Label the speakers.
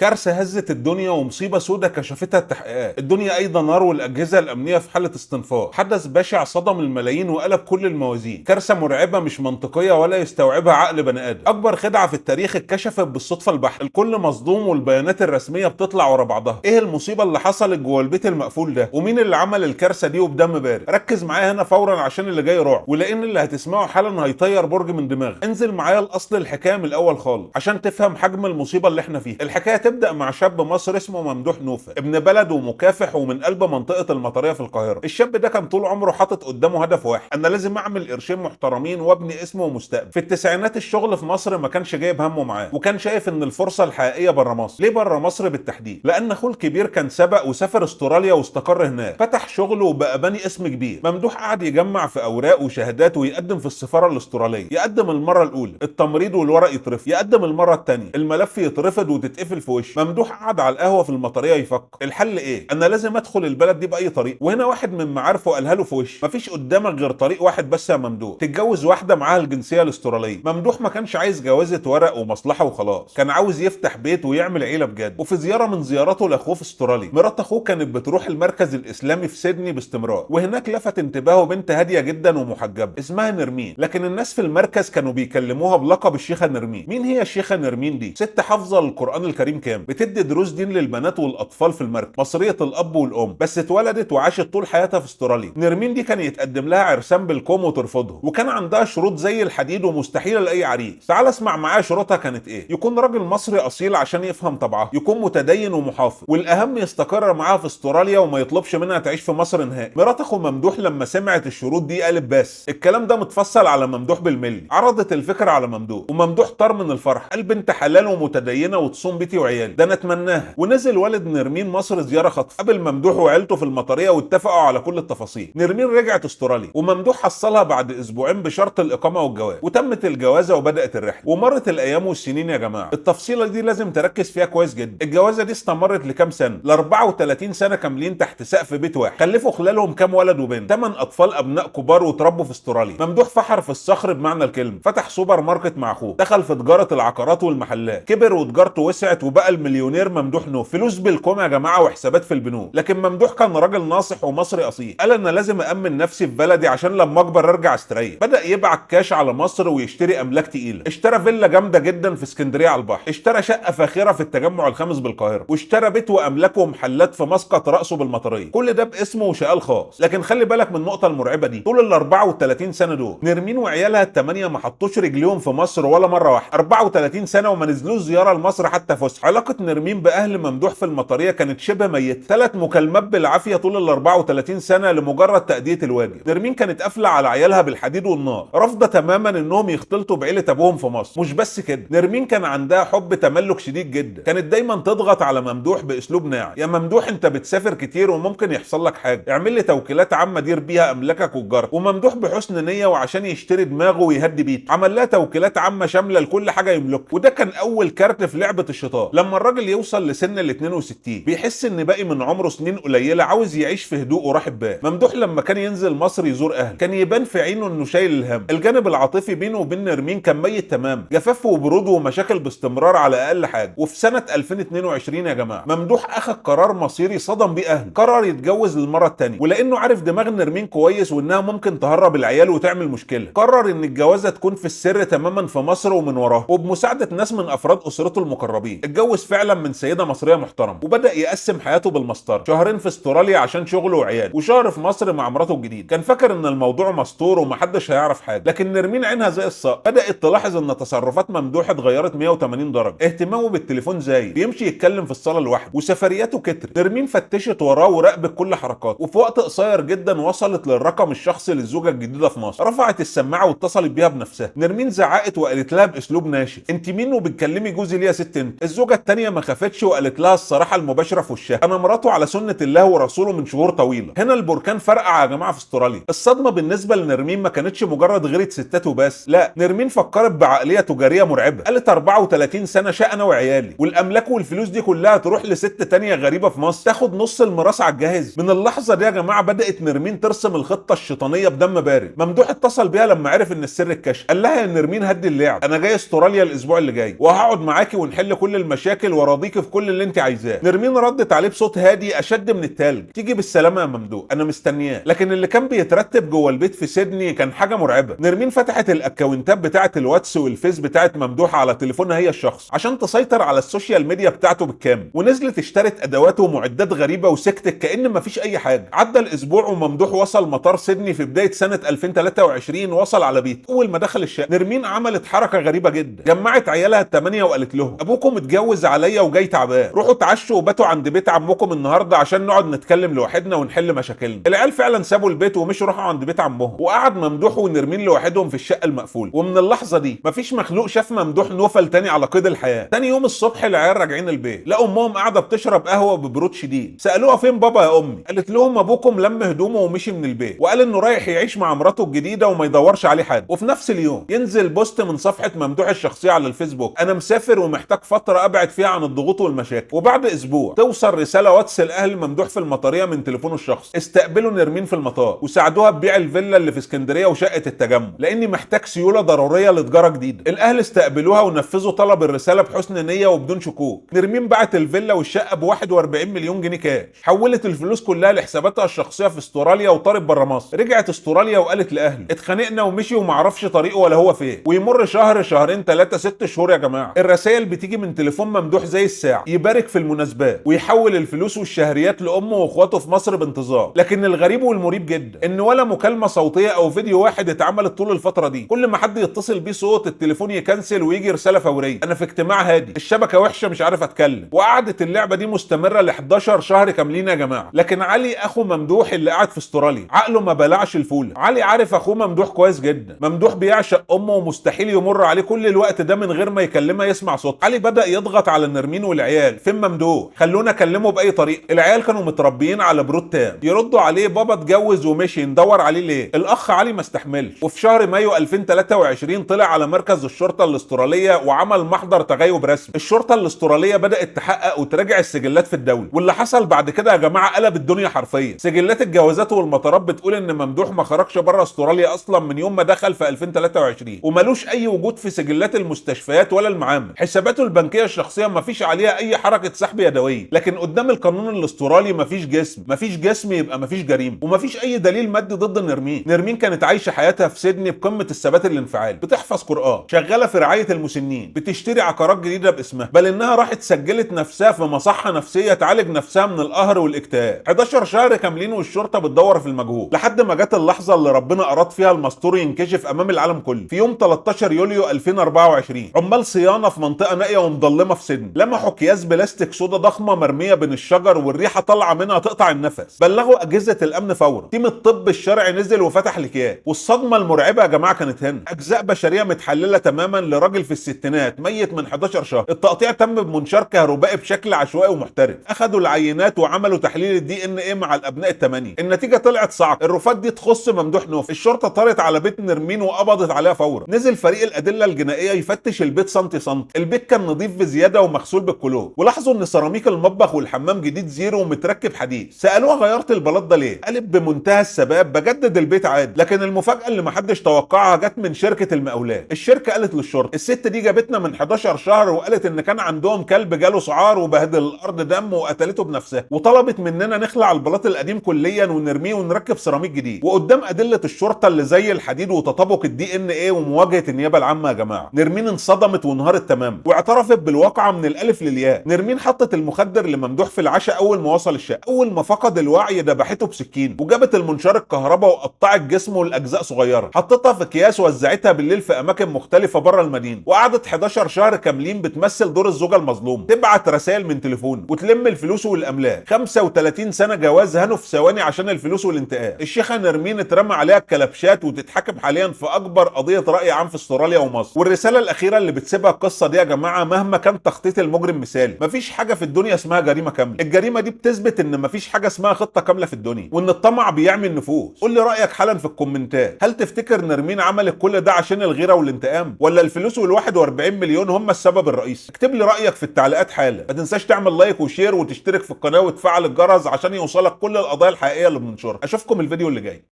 Speaker 1: كارثه هزت الدنيا ومصيبه سودة كشفتها التحقيقات. الدنيا ايضا نار والاجهزه الامنيه في حاله استنفار. حدث بشع صدم الملايين وقلب كل الموازين. كارثه مرعبه مش منطقيه ولا يستوعبها عقل بني ادم. اكبر خدعه في التاريخ اتكشفت بالصدفه البحته. الكل مصدوم والبيانات الرسميه بتطلع ورا بعضها. ايه المصيبه اللي حصلت جوه البيت المقفول ده؟ ومين اللي عمل الكارثه دي وبدم بارد؟ ركز معايا هنا فورا عشان اللي جاي رعب، ولان اللي هتسمعه حالا هيطير برج من دماغك. انزل معايا لاصل الحكايه من الاول خالص عشان تفهم حجم المصيبه اللي احنا فيها. الحكايه تبدا مع شاب مصري اسمه ممدوح نوفل، ابن بلد ومكافح ومن قلب منطقه المطريه في القاهره. الشاب ده كان طول عمره حاطط قدامه هدف واحد: انا لازم اعمل قرشين محترمين وابني اسمه ومستقبل. في التسعينات الشغل في مصر ما كانش جايب همه معاه، وكان شايف ان الفرصه الحقيقيه بره مصر. ليه بره مصر بالتحديد؟ لان اخوه الكبير كان سبق وسافر استراليا واستقر هناك، فتح شغله وبقى بني اسم كبير. ممدوح قعد يجمع في اوراق وشهادات ويقدم في السفاره الاستراليه. يقدم المره الاولى، التمريض والورق يترفض. يقدم المره الثانيه، الملف يترفض وتتقفل في وشه. ممدوح قعد على القهوه في المطريه يفكر: الحل ايه؟ انا لازم ادخل البلد دي باي طريقه. وهنا واحد من معارفه قالها له في وشه: مفيش قدامك غير طريق واحد بس يا ممدوح، تتجوز واحده معاها الجنسيه الاستراليه. ممدوح ما كانش عايز جوازه ورق ومصلحه وخلاص، كان عاوز يفتح بيت ويعمل عيله بجد. وفي زياره من زياراته لاخوه في استراليا، مرات اخوه كانت بتروح المركز الاسلامي في سيدني باستمرار، وهناك لفت انتباهه بنت هاديه جدا ومحجبه اسمها نرمين. لكن الناس في المركز كانوا بيكلموها بلقب الشيخه نرمين. مين هي الشيخه نرمين دي؟ ست حافظه للقران الكريم كامل، بتدي دروس دين للبنات والاطفال في المركز، مصريه الاب والام، بس اتولدت وعاشت طول حياتها في استراليا. نرمين دي كان يتقدم لها عرسان بالكوم وترفضهم، وكان عندها شروط زي الحديد ومستحيله لاي عريس. تعال اسمع معايا شروطها كانت ايه. يكون راجل مصري اصيل عشان يفهم طبعها، يكون متدين ومحافظ، والاهم يستقر معاها في استراليا وما يطلبش منها تعيش في مصر نهائي. مرات اخو ممدوح لما سمعت الشروط دي قالت: بس الكلام ده متفصل على ممدوح بالملي. عرضت الفكره على ممدوح، وممدوح طار من الفرح، قال: بنت حلال ومتدينه وتصوم بيتي وعيالي، ده انا اتمناها. ونزل والد نرمين مصر زياره خطف، قابل ممدوح وعيلته في المطريه واتفقوا على كل التفاصيل. نرمين رجعت استراليا، وممدوح حصلها بعد اسبوعين بشرط الاقامه والجواز، وتمت الجوازه وبدات الرحله. ومرت الايام والسنين يا جماعه، التفصيله دي لازم تركز فيها كويس جدا. الجوازه دي استمرت لكام سنه؟ ل 34 سنه كاملين تحت سقف بيت واحد. خلفوا خلالهم كام ولد وبنت؟ 8 اطفال ابناء كبار وتربوا في استراليا. ممدوح فحر في الصخر بمعنى الكلمه، فتح سوبر ماركت مع اخوه، دخل في تجاره العقارات والمحلات، كبر وتجارته وسعت وبقى المليونير ممدوح نوف. فلوس بالكوم يا جماعه وحسابات في البنوك. لكن ممدوح كان راجل ناصح ومصري اصيل، قال: انا لازم امن نفسي في بلدي عشان لما اكبر ارجع استريح. بدا يبعت كاش على مصر ويشتري املاك تقيله. اشترى فيلا جامده جدا في اسكندريه على البحر، اشترى شقه فاخره في التجمع الخامس بالقاهره، واشترى بيت واملاك ومحلات في مسقط راسه بالمطريه. كل ده باسمه وشقال خاص. لكن خلي بالك من النقطه المرعبه دي: طول ال 34 سنه دول نرمين وعيالها الثمانيه ما حطوش رجليهم في مصر ولا مره واحده. 34 سنه وما نزلوش زياره لمصر حتى فسحه. علاقه نرمين باهل ممدوح في المطريه كانت شبه ميته. 3 مكالمات بالعافيه طول ال 34 سنه لمجرد تاديه الواجب. نرمين كانت قافله على عيالها بالحديد والنار، رافضه تماما انهم يختلطوا بعيله ابوهم في مصر. مش بس كده، نرمين كان عندها حب تملك شديد جدا، كانت دايما تضغط على ممدوح باسلوب ناعم: يا ممدوح انت بتسافر كتير وممكن يحصل لك حاجه، اعمل لي توكيلات عامه دير بيها املاكك وتجارتك. وممدوح بحسن نيه وعشان يشتري دماغه ويهدي بيته، عمل لها توكيلات عامه شامله لكل حاجه يملكها. وده كان اول كارت في لعبه الشيطان. لما الراجل يوصل لسن ال 62 بيحس ان باقي من عمره سنين قليله، عاوز يعيش في هدوء وراحه بال. ممدوح لما كان ينزل مصر يزور اهله كان يبان في عينه انه شايل الهم. الجانب العاطفي بينه وبين نرمين كان ميت تمام، جفاف وبرود ومشاكل باستمرار على اقل حاجه. وفي سنه 2022 يا جماعه، ممدوح اخذ قرار مصيري صدم بيه اهله، قرر يتجوز للمره الثانيه. ولانه عارف دماغ نرمين كويس وانها ممكن تهرب العيال وتعمل مشكله، قرر ان الجوازه تكون في السر تماما في مصر ومن وراه، وبمساعده ناس من افراد اسرته المقربين. اتجوز فعلا من سيده مصريه محترمه، وبدا يقسم حياته بالمسطره: شهرين في استراليا عشان شغله وعياله، وشهر في مصر مع مراته الجديد. كان فاكر ان الموضوع مستور ومحدش هيعرف حاجه. لكن نرمين عينها زي الصقر، بدات تلاحظ ان تصرفات ممدوح اتغيرت 180 درجه. اهتمامه بالتليفون زايد، بيمشي يتكلم في الصاله لوحده، وسفرياته كترت. نرمين فتشت وراه وراقبت كل حركاته، وفي وقت قصير جدا وصلت للرقم الشخصي للزوجه الجديده في مصر. رفعت السماعه واتصلت بيها بنفسها. نرمين زعقت وقالت لها باسلوب ناشف: انت مين وبتكلمي جوزي ليه يا ست انت؟ الزوجه الثانيه ما خافتش وقالت لها الصراحه المباشره في وشها: انا مراته على سنه الله ورسوله من شهور طويله. هنا البركان فرقع يا جماعه في استراليا. الصدمه بالنسبه لنرمين ما كانتش مجرد غيره ستات وبس، لا، نرمين فكرت بعقليه تجاريه مرعبه. قالت: 34 سنه شقه انا وعيالي، والاملاك والفلوس دي كلها تروح لست تانية غريبه في مصر تاخد نص الميراث على الجاهز. من اللحظه دي يا جماعه بدات نرمين ترسم الخطه الشيطانيه بدم بارد. ممدوح اتصل بيها لما عرف ان السر اتكشف، قال لها: يا نرمين هدي اللعب، انا جاي استراليا الاسبوع اللي جاي وهقعد معاكي ونحل كل المشاكل مشاكل وراضيكي في كل اللي انت عايزاه. نرمين ردت عليه بصوت هادي اشد من التلج: تيجي بالسلامه يا ممدوح، انا مستنياه. لكن اللي كان بيترتب جوه البيت في سيدني كان حاجه مرعبه. نرمين فتحت الاكونتات بتاعه الواتس والفيس بتاعه ممدوح على تليفونها هي الشخص عشان تسيطر على السوشيال ميديا بتاعته بالكامل، ونزلت اشترت ادوات ومعدات غريبه وسكتت كأن مفيش اي حاجه. عدى الاسبوع وممدوح وصل مطار سيدني في بدايه سنه 2023. وصل على بيت. اول ما دخل الشقه نرمين عملت حركه غريبه جدا، جمعت عيالها الثمانيه وقالت لهم: ابوكم اتجوز عليا وجاي تعبان، روحوا اتعشوا وباتوا عند بيت عمكم النهارده عشان نقعد نتكلم لوحدنا ونحل مشاكلنا. العيال فعلا سابوا البيت ومشوا راحوا عند بيت عمهم، وقعد ممدوح ونرمين لوحدهم في الشقه المقفوله. ومن اللحظه دي مفيش مخلوق شاف ممدوح نوفل تاني على قيد الحياه. تاني يوم الصبح العيال راجعين البيت لقوا امهم قاعده بتشرب قهوه ببرود شديد. سالوها: فين بابا يا امي؟ قالت لهم: ابوكم لم هدومه ومشي من البيت وقال انه رايح يعيش مع مراته الجديده وما يدورش عليه حد. وفي نفس اليوم ينزل بوست من صفحه ممدوح الشخصيه على الفيسبوك: انا مسافر ومحتاج فتره ابعد فيها عن الضغوط والمشاكل. وبعد اسبوع توصل رساله واتس لاهل ممدوح في المطريه من تليفونه الشخصي: استقبلوا نرمين في المطار وساعدوها تبيع الفيلا اللي في اسكندريه وشقه التجمع لاني محتاج سيوله ضروريه لتجاره جديده. الاهل استقبلوها ونفذوا طلب الرساله بحسن نيه وبدون شكوك. نرمين باعت الفيلا والشقه ب 41 مليون جنيه كاش، حولت الفلوس كلها لحساباتها الشخصيه في استراليا وطارت بره مصر. رجعت استراليا وقالت لاهله: اتخانقنا ومشي ومعرفش طريقه ولا هو فين. ويمر شهر شهرين ثلاثه 6 شهور يا جماعه، الرسائل بتيجي من تليفون ممدوح زي الساعه، يبارك في المناسبات ويحول الفلوس والشهريات لامه واخواته في مصر بانتظام. لكن الغريب والمريب جدا ان ولا مكالمه صوتيه او فيديو واحد اتعملت طول الفتره دي. كل ما حد يتصل بيه صوت التليفون يكنسل ويجي رساله فوريه: انا في اجتماع هادي، الشبكه وحشه مش عارف اتكلم. وقعدت اللعبه دي مستمره ل 11 شهر كاملين يا جماعه. لكن علي اخو ممدوح اللي قاعد في استراليا عقله ما بلعش الفول. علي عارف اخوه ممدوح كويس جدا. ممدوح بيعشق امه ومستحيل يمر عليه كل الوقت ده من غير ما يكلمها يسمع صوت. علي بدا يضغط على نرمين والعيال: فين ممدوح؟ خلونا اكلمه باي طريقه. العيال كانوا متربيين على برود تام، يردوا عليه: بابا اتجوز ومشي، ندور عليه ليه؟ الاخ علي ما استحملش، وفي شهر مايو 2023 طلع على مركز الشرطه الاستراليه وعمل محضر تغيب رسمي. الشرطه الاستراليه بدات تحقق وتراجع السجلات في الدوله. واللي حصل بعد كده يا جماعه قلب الدنيا حرفيا. سجلات الجوازات والمطارات بتقول ان ممدوح ما خرجش بره استراليا اصلا من يوم ما دخل في 2023، ومالوش اي وجود في سجلات المستشفيات ولا المعامل. حساباته البنكيه الشخصيه ما فيش عليها اي حركه سحب يدويه. لكن قدام القانون الاسترالي مفيش جسم، مفيش جسم يبقى مفيش جريمه، ومفيش اي دليل مادي ضد نرمين. نرمين كانت عايشه حياتها في سيدني بقمه الثبات الانفعالي، بتحفظ قران، شغاله في رعايه المسنين، بتشتري عقارات جديده باسمها، بل انها راحت سجلت نفسها في مصحه نفسيه تعالج نفسها من القهر والاكتئاب. 11 شهر كاملين والشرطه بتدور في المجهول لحد ما جت اللحظه اللي ربنا اراد فيها المستور ينكشف امام العالم كله. في يوم 13 يوليو 2024 عمال صيانه في منطقه نائيه ومظلمه في سيدني لمحوا اكياس بلاستيك سودا ضخمه مرميه بين الشجر والريحه طالعه منها تقطع النفس. بلغوا اجهزه الامن فورا. تيم الطب الشرعي نزل وفتح الاكياس. والصدمه المرعبه يا جماعه كانت هنا: اجزاء بشريه متحلله تماما لراجل في الستينات ميت من 11 شهر. التقطيع تم بمنشار كهربائي بشكل عشوائي ومحترف. اخذوا العينات وعملوا تحليل الدي ان ايه مع الابناء الثمانيه. النتيجه طلعت صعبه، الرفات دي تخص ممدوح نوف. الشرطه طارت على بيت نرمين وقبضت عليها فورا. نزل فريق الادله الجنائيه يفتش البيت سنتي سنتي. البيت كان نظيف بزياده ومغسول بالكلور، ولاحظوا ان سيراميك المطبخ والحمام جديد زيرو ومتركب حديد. سالوها: غيرت البلاط ده ليه؟ قالت بمنتهى الثبات: بجدد البيت عادي. لكن المفاجاه اللي محدش توقعها جت من شركه المقاولات. الشركه قالت للشرطه: الست دي جابتنا من 11 شهر وقالت ان كان عندهم كلب جاله سعار وبهدل الارض دم وقتلته بنفسها، وطلبت مننا نخلع البلاط القديم كليا ونرميه ونركب سيراميك جديد. وقدام ادله الشرطه اللي زي الحديد وتطابق الدي ان ايه ومواجهه النيابه العامه يا جماعه، نرمين انصدمت وانهارت تماما واعترفت بالواقعه من الالف للياء. نرمين حطت المخدر لممدوح في العشاء اول ما وصل الشقه. اول ما فقد الوعي ذبحته بسكين وجابت المنشار الكهرباء وقطعت جسمه لاجزاء صغيره، حطتها في اكياس ووزعتها بالليل في اماكن مختلفه بره المدينه. وقعدت 11 شهر كاملين بتمثل دور الزوجه المظلوم، تبعت رسائل من تليفونه وتلم الفلوس والاملاك. 35 سنه جواز هانوا في ثواني عشان الفلوس والانتقام. الشيخه نرمين اترمى عليها الكلبشات وتتحاكم حاليا في اكبر قضيه راي عام في استراليا ومصر. والرساله الاخيره اللي بتسيبها القصه دي يا جماعه: مهما كان تخطيط المجرم مثالي، مفيش حاجه في الدنيا اسمها جريمه كامله. الجريمه دي بتثبت ان مفيش حاجه اسمها خطه كامله في الدنيا، وان الطمع بيعمي النفوس. قول لي رايك حالا في الكومنتات. هل تفتكر نرمين عملت كل ده عشان الغيره والانتقام، ولا الفلوس وال41 مليون هم السبب الرئيسي؟ اكتب لي رايك في التعليقات حالا. ما تنساش تعمل لايك وشير وتشترك في القناه وتفعل الجرس عشان يوصلك كل القضايا الحقيقيه اللي بننشرها. اشوفكم الفيديو اللي جاي.